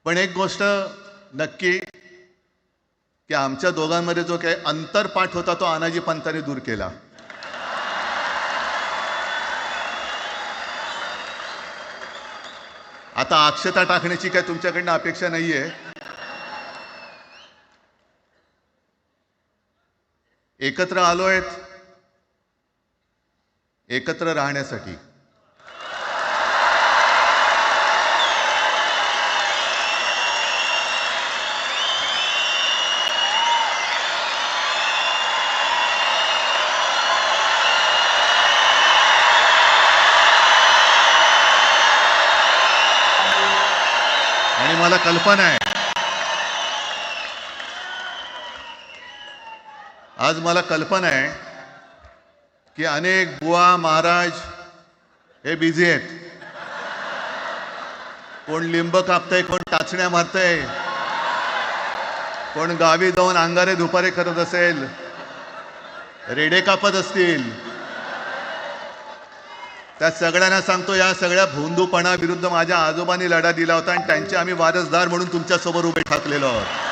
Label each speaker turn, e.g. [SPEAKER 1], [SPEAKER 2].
[SPEAKER 1] पण एक गोष्ट नक्की की आमच्या दोघांमध्ये जो काही अंतरपाठ होता तो आनाजी पंतांनी दूर केला. आता अक्षता टाकण्याची काय तुमच्याकडनं अपेक्षा नाहीये. एकत्र आलोय एकत्र राहण्यासाठी. आणि मला कल्पना आहे, आज मला कल्पना आहे की अनेक बुवा महाराज हे बिझी आहेत. कोण लिंब कापतंय, कोण टाचण्या मारतंय, कोण गावी जाऊन अंगारे दुपारे करत असेल, रेडे कापत असतील. त्या सगळ्यांना सांगतो, या सगळ्या भोंदूपणा विरुद्ध माझ्या आजोबांनी लढा दिला होता आणि त्यांचे आम्ही वारसदार म्हणून तुमच्यासमोर उभे ठाकलेलो आहोत.